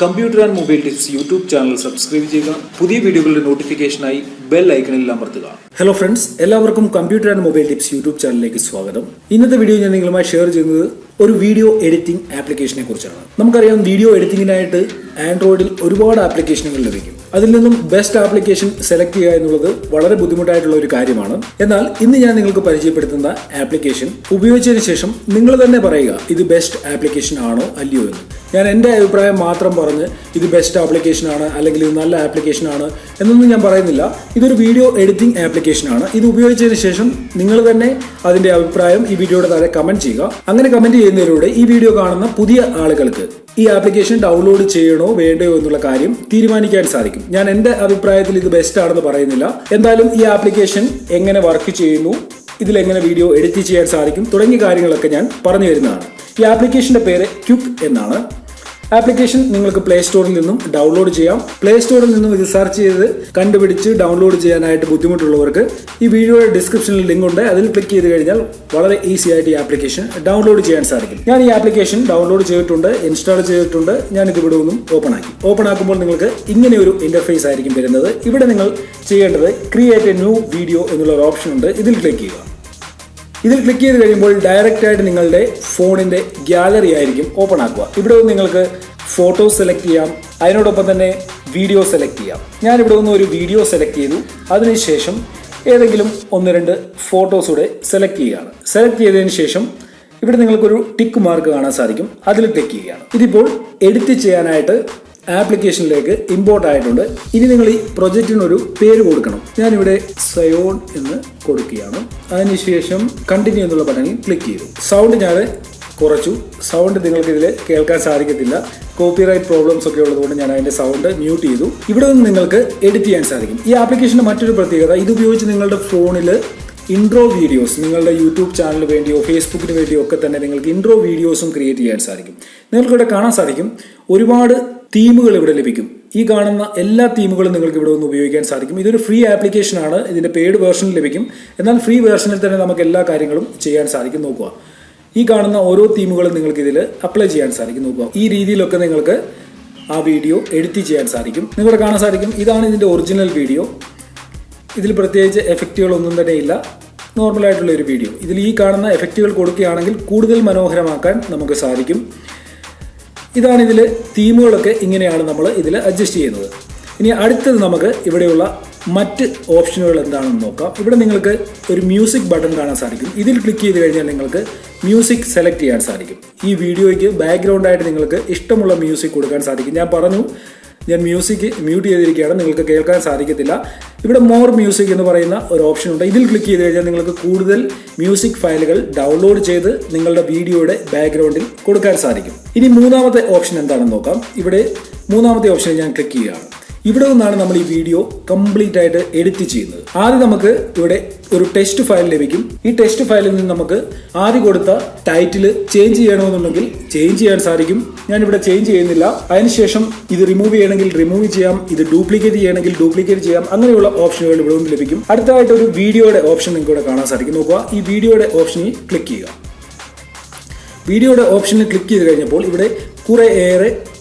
Computer and mobile tips YouTube channel subscribe ചെയ്യുക. പുതിയ വീഡിയോകളുടെ നോട്ടിഫിക്കേഷനായി ബെൽ ഐക്കണിൽ അമർത്തുക. ഹലോ ഫ്രണ്ട്സ്, എല്ലാവർക്കും computer and mobile tips YouTube ചാനലിലേക്ക് സ്വാഗതം. ഇന്നത്തെ വീഡിയോ ഞാൻ നിങ്ങളുമായി ഷെയർ ചെയ്യുന്നത് ഒരു വീഡിയോ എഡിറ്റിംഗ് ആപ്ലിക്കേഷനെ കുറിച്ചാണ്. നമുക്കറിയാം, വീഡിയോ എഡിറ്റിംഗിനായിട്ട് ആൻഡ്രോയിഡിൽ ഒരുപാട് ആപ്ലിക്കേഷനുകൾ ലഭിക്കും. അതിൽ നിന്നും ബെസ്റ്റ് ആപ്ലിക്കേഷൻ സെലക്ട് ചെയ്യുക എന്നുള്ളത് വളരെ ബുദ്ധിമുട്ടായിട്ടുള്ള ഒരു കാര്യമാണ്. എന്നാൽ ഇന്ന് ഞാൻ നിങ്ങൾക്ക് പരിചയപ്പെടുത്തുന്ന ആപ്ലിക്കേഷൻ ഉപയോഗിച്ചതിന് ശേഷം നിങ്ങൾ തന്നെ പറയുക ഇത് ബെസ്റ്റ് ആപ്ലിക്കേഷൻ ആണോ അല്ലയോ എന്ന്. ഞാൻ എൻ്റെ അഭിപ്രായം മാത്രം പറഞ്ഞ് ഇത് ബെസ്റ്റ് ആപ്ലിക്കേഷൻ ആണ് അല്ലെങ്കിൽ ഇത് നല്ല ആപ്ലിക്കേഷൻ ആണ് എന്നൊന്നും ഞാൻ പറയുന്നില്ല. ഇതൊരു വീഡിയോ എഡിറ്റിംഗ് ആപ്ലിക്കേഷൻ ആണ്. ഇത് ഉപയോഗിച്ചതിന് ശേഷം നിങ്ങൾ തന്നെ അതിന്റെ അഭിപ്രായം ഈ വീഡിയോയുടെ താഴെ കമന്റ് ചെയ്യുക. അങ്ങനെ കമന്റ് ചെയ്യുന്നതിലൂടെ ഈ വീഡിയോ കാണുന്ന പുതിയ ആളുകൾക്ക് ഈ ആപ്ലിക്കേഷൻ ഡൗൺലോഡ് ചെയ്യണോ വേണ്ടയോ എന്നുള്ള കാര്യം തീരുമാനിക്കാൻ സാധിക്കും. ഞാൻ എൻ്റെ അഭിപ്രായത്തിൽ ഇത് ബെസ്റ്റ് ആണെന്ന് പറയുന്നില്ല. എന്തായാലും ഈ ആപ്ലിക്കേഷൻ എങ്ങനെ വർക്ക് ചെയ്യുന്നു, ഇതിലെങ്ങനെ വീഡിയോ എഡിറ്റ് ചെയ്യാൻ സാധിക്കും തുടങ്ങിയ കാര്യങ്ങളൊക്കെ ഞാൻ പറഞ്ഞു തരുന്നതാണ്. ഈ ആപ്ലിക്കേഷന്റെ പേര് ക്വിക്ക് എന്നാണ്. ആപ്ലിക്കേഷൻ നിങ്ങൾക്ക് പ്ലേ സ്റ്റോറിൽ നിന്നും ഡൗൺലോഡ് ചെയ്യാം. പ്ലേ സ്റ്റോറിൽ നിന്നും ഇത് സെർച്ച് ചെയ്ത് കണ്ടുപിടിച്ച് ഡൗൺലോഡ് ചെയ്യാനായിട്ട് ബുദ്ധിമുട്ടുള്ളവർക്ക് ഈ വീഡിയോയുടെ ഡിസ്ക്രിപ്ഷനിൽ ലിങ്ക് ഉണ്ട്. അതിൽ ക്ലിക്ക് ചെയ്ത് കഴിഞ്ഞാൽ വളരെ ഈസി ആയിട്ട് ഈ ആപ്ലിക്കേഷൻ ഡൗൺലോഡ് ചെയ്യാൻ സാധിക്കും. ഞാൻ ഈ ആപ്ലിക്കേഷൻ ഡൗൺലോഡ് ചെയ്തിട്ടുണ്ട്, ഇൻസ്റ്റാൾ ചെയ്തിട്ടുണ്ട്. ഞാൻ ഇത് ഇവിടെ നിന്നും ഓപ്പൺ ആക്കുമ്പോൾ നിങ്ങൾക്ക് ഇങ്ങനെ ഒരു ഇന്റർഫേസ് ആയിരിക്കും വരുന്നത്. ഇവിടെ നിങ്ങൾ ചെയ്യേണ്ടത് ക്രിയേറ്റ് എ ന്യൂ വീഡിയോ എന്നുള്ള ഒരു ഓപ്ഷൻ ഉണ്ട്. ഇതിൽ ക്ലിക്ക് ചെയ്യുക. ഇതിൽ ക്ലിക്ക് ചെയ്ത് കഴിയുമ്പോൾ ഡയറക്റ്റ് ആയിട്ട് നിങ്ങളുടെ ഫോണിന്റെ ഗാലറി ആയിരിക്കും ഓപ്പൺ ആക്കുക. ഇവിടെ നിന്ന് നിങ്ങൾക്ക് ഫോട്ടോസ് സെലക്ട് ചെയ്യാം, അതിനോടൊപ്പം തന്നെ വീഡിയോ സെലക്ട് ചെയ്യാം. ഞാനിവിടെ നിന്ന് ഒരു വീഡിയോ സെലക്ട് ചെയ്തു. അതിനുശേഷം ഏതെങ്കിലും 1-2 ഫോട്ടോസ് കൂടെ സെലക്ട് ചെയ്യുകയാണ്. സെലക്ട് ചെയ്തതിന് ശേഷം ഇവിടെ നിങ്ങൾക്കൊരു ടിക്ക് മാർക്ക് കാണാൻ സാധിക്കും. അതിൽ ക്ലിക്ക് ചെയ്യുകയാണ്. ഇതിപ്പോൾ എഡിറ്റ് ചെയ്യാനായിട്ട് ആപ്ലിക്കേഷനിലേക്ക് ഇമ്പോർട്ട് ആയിട്ടുണ്ട്. ഇനി നിങ്ങൾ ഈ പ്രൊജക്റ്റിനൊരു പേര് കൊടുക്കണം. ഞാനിവിടെ സയോൺ എന്ന് കൊടുക്കുകയാണ്. അതിനുശേഷം കണ്ടിന്യൂ എന്നുള്ള ബട്ടണിൽ ക്ലിക്ക് ചെയ്തു. സൗണ്ട് ഞാൻ കുറച്ചു. സൗണ്ട് നിങ്ങൾക്ക് ഇതിൽ കേൾക്കാൻ സാധിക്കത്തില്ല. കോപ്പിറൈറ്റ് പ്രോബ്ലംസ് ഒക്കെ ഉള്ളതുകൊണ്ട് ഞാൻ അതിന്റെ സൗണ്ട് മ്യൂട്ട് ചെയ്തു. ഇവിടെ നിന്ന് നിങ്ങൾക്ക് എഡിറ്റ് ചെയ്യാൻ സാധിക്കും. ഈ ആപ്ലിക്കേഷന്റെ മറ്റൊരു പ്രത്യേകത, ഇത് ഉപയോഗിച്ച് നിങ്ങളുടെ ഫോണിൽ ഇൻട്രോ വീഡിയോസ് നിങ്ങളുടെ യൂട്യൂബ് ചാനലിന് വേണ്ടിയോ ഫേസ്ബുക്കിന് വേണ്ടിയോ ഒക്കെ തന്നെ നിങ്ങൾക്ക് ഇൻട്രോ വീഡിയോസും ക്രിയേറ്റ് ചെയ്യാൻ സാധിക്കും. നിങ്ങൾക്കിവിടെ കാണാൻ സാധിക്കും ഒരുപാട് തീമുകൾ ഇവിടെ ലഭിക്കും. ഈ കാണുന്ന എല്ലാ തീമുകളും നിങ്ങൾക്ക് ഇവിടെ ഒന്ന് ഉപയോഗിക്കാൻ സാധിക്കും. ഇതൊരു ഫ്രീ ആപ്ലിക്കേഷൻ ആണ്. ഇതിന്റെ പെയ്ഡ് വേർഷനിൽ ലഭിക്കും. എന്നാൽ ഫ്രീ വേർഷനിൽ തന്നെ നമുക്ക് എല്ലാ കാര്യങ്ങളും ചെയ്യാൻ സാധിക്കും. നോക്കുക, ഈ കാണുന്ന ഓരോ തീമുകളും നിങ്ങൾക്ക് ഇതിൽ അപ്ലൈ ചെയ്യാൻ സാധിക്കും. നോക്കുക, ഈ രീതിയിലൊക്കെ നിങ്ങൾക്ക് ആ വീഡിയോ എഡിറ്റ് ചെയ്യാൻ സാധിക്കും. നിങ്ങളുടെ കാണാൻ സാധിക്കും ഇതാണ് ഇതിന്റെ ഒറിജിനൽ വീഡിയോ. ഇതിൽ പ്രത്യേകിച്ച് എഫക്റ്റുകളൊന്നും തന്നെ ഇല്ല. നോർമലായിട്ടുള്ള ഒരു വീഡിയോ. ഇതിൽ ഈ കാണുന്ന എഫക്റ്റുകൾ കൊടുക്കുകയാണെങ്കിൽ കൂടുതൽ മനോഹരമാക്കാൻ നമുക്ക് സാധിക്കും. ഇതാണ് ഇതിൽ തീമുകളൊക്കെ. ഇങ്ങനെയാണ് നമ്മൾ ഇതിൽ അഡ്ജസ്റ്റ് ചെയ്യുന്നത്. ഇനി അടുത്തത് നമുക്ക് ഇവിടെയുള്ള മറ്റ് ഓപ്ഷനുകൾ എന്താണെന്ന് നോക്കാം. ഇവിടെ നിങ്ങൾക്ക് ഒരു മ്യൂസിക് ബട്ടൺ കാണാൻ സാധിക്കും. ഇതിൽ ക്ലിക്ക് ചെയ്ത് കഴിഞ്ഞാൽ നിങ്ങൾക്ക് മ്യൂസിക് സെലക്ട് ചെയ്യാൻ സാധിക്കും. ഈ വീഡിയോയ്ക്ക് ബാക്ക്ഗ്രൗണ്ടായിട്ട് നിങ്ങൾക്ക് ഇഷ്ടമുള്ള മ്യൂസിക് കൊടുക്കാൻ സാധിക്കും. ഞാൻ പറഞ്ഞു, ഞാൻ മ്യൂസിക് മ്യൂട്ട് ചെയ്തിരിക്കുകയാണ്, നിങ്ങൾക്ക് കേൾക്കാൻ സാധിക്കത്തില്ല. ഇവിടെ മോർ മ്യൂസിക് എന്ന് പറയുന്ന ഒരു ഓപ്ഷൻ ഉണ്ട്. ഇതിൽ ക്ലിക്ക് ചെയ്ത് കഴിഞ്ഞാൽ നിങ്ങൾക്ക് കൂടുതൽ മ്യൂസിക് ഫയലുകൾ ഡൗൺലോഡ് ചെയ്ത് നിങ്ങളുടെ വീഡിയോയുടെ ബാക്ക്ഗ്രൗണ്ടിൽ കൊടുക്കാൻ സാധിക്കും. ഇനി മൂന്നാമത്തെ ഓപ്ഷൻ എന്താണെന്ന് നോക്കാം. ഇവിടെ മൂന്നാമത്തെ ഓപ്ഷനിൽ ഞാൻ ക്ലിക്ക് ചെയ്യുകയാണ്. ഇവിടെ നിന്നാണ് നമ്മൾ ഈ വീഡിയോ കംപ്ലീറ്റ് ആയിട്ട് എഡിറ്റ് ചെയ്യുന്നത്. ആദ്യം നമുക്ക് ഇവിടെ ഒരു ടെക്സ്റ്റ് ഫയൽ ലഭിക്കും. ഈ ടെക്സ്റ്റ് ഫയലിൽ നിന്ന് നമുക്ക് ആദ്യം കൊടുത്ത ടൈറ്റിൽ ചേഞ്ച് ചെയ്യണമെന്നുണ്ടെങ്കിൽ ചേഞ്ച് ചെയ്യാൻ സാധിക്കും. ഞാനിവിടെ ചേഞ്ച് ചെയ്യുന്നില്ല. അതിനുശേഷം ഇത് റിമൂവ് ചെയ്യണമെങ്കിൽ റിമൂവ് ചെയ്യാം, ഇത് ഡ്യൂപ്ലിക്കേറ്റ് ചെയ്യണമെങ്കിൽ ഡ്യൂപ്ലിക്കേറ്റ് ചെയ്യാം. അങ്ങനെയുള്ള ഓപ്ഷനുകൾ ഇവിടെ നിന്ന് ലഭിക്കും. അടുത്തതായിട്ട് ഒരു വീഡിയോയുടെ ഓപ്ഷൻ നിങ്ങൾക്ക് ഇവിടെ കാണാൻ സാധിക്കും. നോക്കുക, ഈ വീഡിയോയുടെ ഓപ്ഷനിൽ ക്ലിക്ക് ചെയ്യുക. വീഡിയോയുടെ ഓപ്ഷനിൽ ക്ലിക്ക് ചെയ്ത് കഴിഞ്ഞപ്പോൾ ഇവിടെ കുറേയേറെ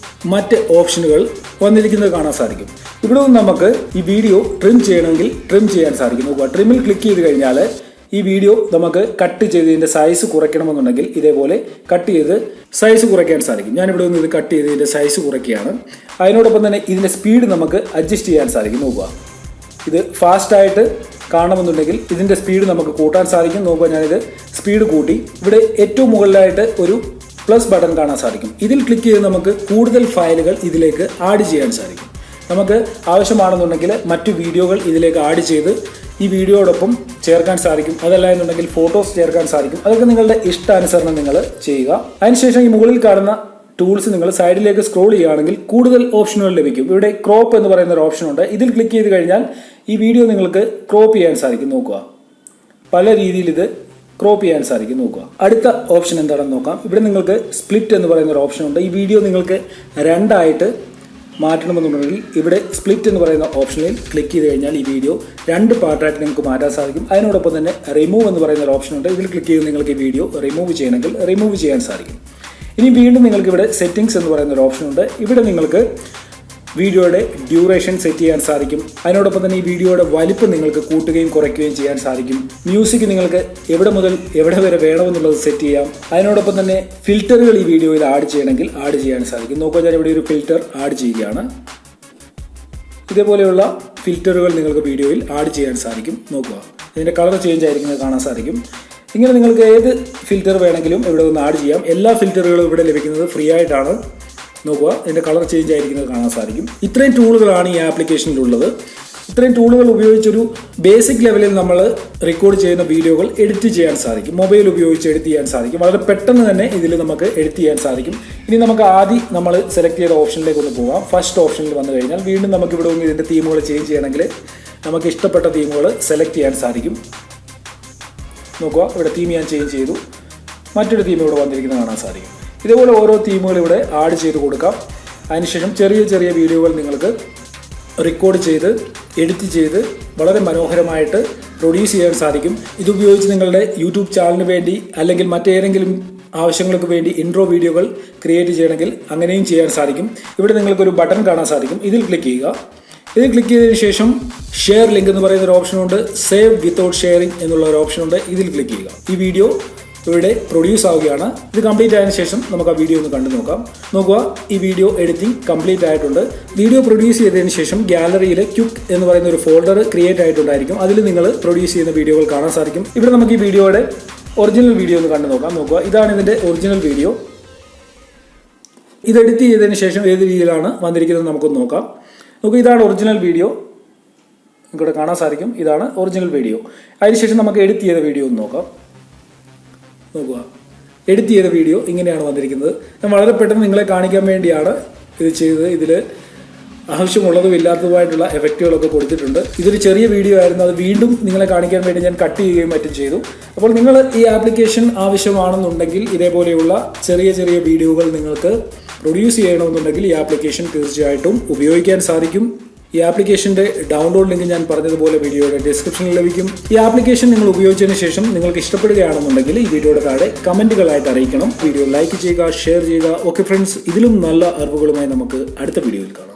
മറ്റ് ഓപ്ഷനുകൾ വന്നിരിക്കുന്നത് കാണാൻ സാധിക്കും. ഇവിടെ നിന്ന് നമുക്ക് ഈ വീഡിയോ ട്രിം ചെയ്യണമെങ്കിൽ ട്രിം ചെയ്യാൻ സാധിക്കും. നോക്കുക, ട്രിമിൽ ക്ലിക്ക് ചെയ്ത് കഴിഞ്ഞാൽ ഈ വീഡിയോ നമുക്ക് കട്ട് ചെയ്തതിൻ്റെ സൈസ് കുറയ്ക്കണമെന്നുണ്ടെങ്കിൽ ഇതേപോലെ കട്ട് ചെയ്ത് സൈസ് കുറയ്ക്കാൻ സാധിക്കും. ഞാനിവിടെ നിന്ന് ഇത് കട്ട് ചെയ്തതിൻ്റെ സൈസ് കുറയ്ക്കുകയാണ്. അതിനോടൊപ്പം തന്നെ ഇതിൻ്റെ സ്പീഡ് നമുക്ക് അഡ്ജസ്റ്റ് ചെയ്യാൻ സാധിക്കും. നോക്കുക, ഇത് ഫാസ്റ്റായിട്ട് കാണണമെന്നുണ്ടെങ്കിൽ ഇതിൻ്റെ സ്പീഡ് നമുക്ക് കൂട്ടാൻ സാധിക്കും. നോക്കുക, ഞാനിത് സ്പീഡ് കൂട്ടി. ഇവിടെ ഏറ്റവും മുകളിലായിട്ട് ഒരു പ്ലസ് ബട്ടൺ കാണാൻ സാധിക്കും. ഇതിൽ ക്ലിക്ക് ചെയ്ത് നമുക്ക് കൂടുതൽ ഫയലുകൾ ഇതിലേക്ക് ആഡ് ചെയ്യാൻ സാധിക്കും. നമുക്ക് ആവശ്യമാണെന്നുണ്ടെങ്കിൽ മറ്റു വീഡിയോകൾ ഇതിലേക്ക് ആഡ് ചെയ്ത് ഈ വീഡിയോടൊപ്പം ചേർക്കാൻ സാധിക്കും. അതല്ല എന്നുണ്ടെങ്കിൽ ഫോട്ടോസ് ചേർക്കാൻ സാധിക്കും. അതൊക്കെ നിങ്ങളുടെ ഇഷ്ടാനുസരണം നിങ്ങൾ ചെയ്യുക. അതിനുശേഷം ഈ മുകളിൽ കാണുന്ന ടൂൾസ് നിങ്ങൾ സൈഡിലേക്ക് സ്ക്രോൾ ചെയ്യുകയാണെങ്കിൽ കൂടുതൽ ഓപ്ഷനുകൾ ലഭിക്കും. ഇവിടെ ക്രോപ്പ് എന്ന് പറയുന്ന ഒരു ഓപ്ഷൻ ഉണ്ട്. ഇതിൽ ക്ലിക്ക് ചെയ്ത് കഴിഞ്ഞാൽ ഈ വീഡിയോ നിങ്ങൾക്ക് ക്രോപ്പ് ചെയ്യാൻ സാധിക്കും. നോക്കുക, പല രീതിയിൽ ഇത് ക്രോപ്പ് ചെയ്യാൻ സാധിക്കും. നോക്കുക, അടുത്ത ഓപ്ഷൻ എന്താണെന്ന് നോക്കാം. ഇവിടെ നിങ്ങൾക്ക് സ്പ്ലിറ്റ് എന്ന് പറയുന്ന ഒരു ഓപ്ഷൻ ഉണ്ട്. ഈ വീഡിയോ നിങ്ങൾക്ക് രണ്ടായിട്ട് മാറ്റണമെന്നുണ്ടെങ്കിൽ ഇവിടെ സ്പ്ലിറ്റ് എന്ന് പറയുന്ന ഓപ്ഷനിൽ ക്ലിക്ക് ചെയ്ത് കഴിഞ്ഞാൽ ഈ വീഡിയോ 2 പാർട്ടായിട്ട് നിങ്ങൾക്ക് മാറ്റാൻ സാധിക്കും. അതിനോടൊപ്പം തന്നെ റിമൂവ് എന്ന് പറയുന്ന ഒരു ഓപ്ഷൻ ഉണ്ട്. ഇതിൽ ക്ലിക്ക് ചെയ്ത് നിങ്ങൾക്ക് ഈ വീഡിയോ റിമൂവ് ചെയ്യണമെങ്കിൽ റിമൂവ് ചെയ്യാൻ സാധിക്കും. ഇനി വീണ്ടും നിങ്ങൾക്ക് ഇവിടെ സെറ്റിംഗ്സ് എന്ന് പറയുന്ന ഒരു ഓപ്ഷൻ ഉണ്ട്. ഇവിടെ നിങ്ങൾക്ക് വീഡിയോയുടെ ഡ്യൂറേഷൻ സെറ്റ് ചെയ്യാൻ സാധിക്കും. അതിനോടൊപ്പം തന്നെ ഈ വീഡിയോയുടെ വലിപ്പം നിങ്ങൾക്ക് കൂട്ടുകയും കുറയ്ക്കുകയും ചെയ്യാൻ സാധിക്കും. മ്യൂസിക് നിങ്ങൾക്ക് എവിടെ മുതൽ എവിടെ വരെ വേണമെന്നുള്ളത് സെറ്റ് ചെയ്യാം. അതിനോടൊപ്പം തന്നെ ഫിൽറ്ററുകൾ ഈ വീഡിയോയിൽ ആഡ് ചെയ്യണമെങ്കിൽ ആഡ് ചെയ്യാൻ സാധിക്കും. നോക്കുക, ഞാൻ ഇവിടെ ഒരു ഫിൽറ്റർ ആഡ് ചെയ്യുകയാണ്. ഇതേപോലെയുള്ള ഫിൽറ്ററുകൾ നിങ്ങൾക്ക് വീഡിയോയിൽ ആഡ് ചെയ്യാൻ സാധിക്കും. നോക്കുക, ഇതിൻ്റെ കളർ ചേഞ്ച് ആയിരിക്കുന്നത് കാണാൻ സാധിക്കും. ഇങ്ങനെ നിങ്ങൾക്ക് ഏത് ഫിൽറ്റർ വേണമെങ്കിലും ഇവിടെ ഒന്ന് ആഡ് ചെയ്യാം. എല്ലാ ഫിൽറ്ററുകളും ഇവിടെ ലഭിക്കുന്നത് ഫ്രീ ആയിട്ടാണ്. നോക്കുക, ഇതിൻ്റെ കളർ ചേഞ്ച് ആയിരിക്കുന്നത് കാണാൻ സാധിക്കും. ഇത്രയും ടൂളുകളാണ് ഈ ആപ്ലിക്കേഷനിലുള്ളത്. ഇത്രയും ടൂളുകൾ ഉപയോഗിച്ചൊരു ബേസിക് ലെവലിൽ നമ്മൾ റെക്കോർഡ് ചെയ്യുന്ന വീഡിയോകൾ എഡിറ്റ് ചെയ്യാൻ സാധിക്കും. മൊബൈൽ ഉപയോഗിച്ച് എഡിറ്റ് ചെയ്യാൻ സാധിക്കും. വളരെ പെട്ടെന്ന് തന്നെ ഇതിൽ നമുക്ക് എഡിറ്റ് ചെയ്യാൻ സാധിക്കും. ഇനി നമുക്ക് ആദ്യം നമ്മൾ സെലക്ട് ചെയ്ത ഓപ്ഷനിലേക്ക് ഒന്ന് പോകാം. ഫസ്റ്റ് ഓപ്ഷനിൽ വന്നു കഴിഞ്ഞാൽ വീണ്ടും നമുക്ക് ഇവിടെ ഒന്ന് ഇതിൻ്റെ തീമുകൾ ചേഞ്ച് ചെയ്യണമെങ്കിൽ നമുക്ക് ഇഷ്ടപ്പെട്ട തീമുകൾ സെലക്ട് ചെയ്യാൻ സാധിക്കും. നോക്കുക, ഇവിടെ തീം ഞാൻ ചേഞ്ച് ചെയ്തു. മറ്റൊരു തീം ഇവിടെ വന്നിരിക്കുന്നത് കാണാൻ സാധിക്കും. ഇതേപോലെ ഓരോ തീമുകൾ ഇവിടെ ആഡ് ചെയ്ത് കൊടുക്കാം. അതിനുശേഷം ചെറിയ ചെറിയ വീഡിയോകൾ നിങ്ങൾക്ക് റെക്കോർഡ് ചെയ്ത് എഡിറ്റ് ചെയ്ത് വളരെ മനോഹരമായിട്ട് പ്രൊഡ്യൂസ് ചെയ്യാൻ സാധിക്കും. ഇതുപയോഗിച്ച് നിങ്ങളുടെ യൂട്യൂബ് ചാനലിന് വേണ്ടി അല്ലെങ്കിൽ മറ്റേതെങ്കിലും ആവശ്യങ്ങൾക്ക് വേണ്ടി ഇൻട്രോ വീഡിയോകൾ ക്രിയേറ്റ് ചെയ്യണമെങ്കിൽ അങ്ങനെയും ചെയ്യാൻ സാധിക്കും. ഇവിടെ നിങ്ങൾക്കൊരു ബട്ടൺ കാണാൻ സാധിക്കും. ഇതിൽ ക്ലിക്ക് ചെയ്യുക. ഇതിൽ ക്ലിക്ക് ചെയ്തതിന് ശേഷം ഷെയർ ലിങ്ക് എന്ന് പറയുന്ന ഒരു ഓപ്ഷനുണ്ട്. സേവ് വിത്തൗട്ട് ഷെയറിംഗ് എന്നുള്ള ഒരു ഓപ്ഷനുണ്ട്. ഇതിൽ ക്ലിക്ക് ചെയ്യുക. ഈ വീഡിയോ ഇവിടെ പ്രൊഡ്യൂസ് ആവുകയാണ്. ഇത് കംപ്ലീറ്റ് ആയതിനു ശേഷം നമുക്ക് ആ വീഡിയോ ഒന്ന് കണ്ടു നോക്കാം. നോക്കുക, ഈ വീഡിയോ എഡിറ്റിംഗ് കംപ്ലീറ്റ് ആയിട്ടുണ്ട്. വീഡിയോ പ്രൊഡ്യൂസ് ചെയ്തതിന് ശേഷം ഗാലറിയിൽ ക്യുക്ക് എന്ന് പറയുന്ന ഒരു ഫോൾഡർ ക്രിയേറ്റ് ആയിട്ടുണ്ടായിരിക്കും. അതിൽ നിങ്ങൾ പ്രൊഡ്യൂസ് ചെയ്യുന്ന വീഡിയോകൾ കാണാൻ സാധിക്കും. ഇവിടെ നമുക്ക് ഈ വീഡിയോയുടെ ഒറിജിനൽ വീഡിയോ ഒന്ന് കണ്ടു നോക്കാം. നോക്കുക, ഇതാണ് ഇതിൻ്റെ ഒറിജിനൽ വീഡിയോ. ഇത് എഡിറ്റ് ചെയ്തതിന് ശേഷം ഏത് രീതിയിലാണ് വന്നിരിക്കുന്നത് നമുക്കൊന്ന് നോക്കാം. നോക്കുക, ഇതാണ് ഒറിജിനൽ വീഡിയോ. ഇവിടെ കാണാൻ സാധിക്കും. ഇതാണ് ഒറിജിനൽ വീഡിയോ. അതിനുശേഷം നമുക്ക് എഡിറ്റ് ചെയ്ത വീഡിയോ ഒന്ന് നോക്കാം. നോക്കുക, എഡിറ്റ് ചെയ്ത വീഡിയോ ഇങ്ങനെയാണ് വന്നിരിക്കുന്നത്. ഞാൻ വളരെ പെട്ടെന്ന് നിങ്ങളെ കാണിക്കാൻ വേണ്ടിയാണ് ഇത് ചെയ്തത്. ഇതിൽ ആവശ്യമുള്ളതും ഇല്ലാത്തതുമായിട്ടുള്ള എഫക്റ്റുകളൊക്കെ കൊടുത്തിട്ടുണ്ട്. ഇതൊരു ചെറിയ വീഡിയോ ആയിരുന്നു. അത് വീണ്ടും നിങ്ങളെ കാണിക്കാൻ വേണ്ടി ഞാൻ കട്ട് ചെയ്യുകയും മറ്റും ചെയ്തു. അപ്പോൾ നിങ്ങൾ ഈ ആപ്ലിക്കേഷൻ ആവശ്യമാണെന്നുണ്ടെങ്കിൽ ഇതേപോലെയുള്ള ചെറിയ ചെറിയ വീഡിയോകൾ നിങ്ങൾക്ക് പ്രൊഡ്യൂസ് ചെയ്യണമെന്നുണ്ടെങ്കിൽ ഈ ആപ്ലിക്കേഷൻ തീർച്ചയായിട്ടും ഉപയോഗിക്കാൻ സാധിക്കും. ഈ ആപ്ലിക്കേഷൻ്റെ ഡൗൺലോഡ് ലിങ്ക് ഞാൻ പറഞ്ഞതുപോലെ വീഡിയോയുടെ ഡിസ്ക്രിപ്ഷനിൽ ലഭിക്കും. ഈ ആപ്ലിക്കേഷൻ നിങ്ങൾ ഉപയോഗിച്ചതിന് ശേഷം നിങ്ങൾക്ക് ഇഷ്ടപ്പെടുകയാണെന്നുണ്ടെങ്കിൽ ഈ വീഡിയോയുടെ താഴെ കമൻറ്റുകളായിട്ട് അറിയിക്കണം. വീഡിയോ ലൈക്ക് ചെയ്യുക, ഷെയർ ചെയ്യുക. ഓക്കെ ഫ്രണ്ട്സ്, ഇതിലും നല്ല അറിവുകളുമായി നമുക്ക് അടുത്ത വീഡിയോയിൽ കാണാം.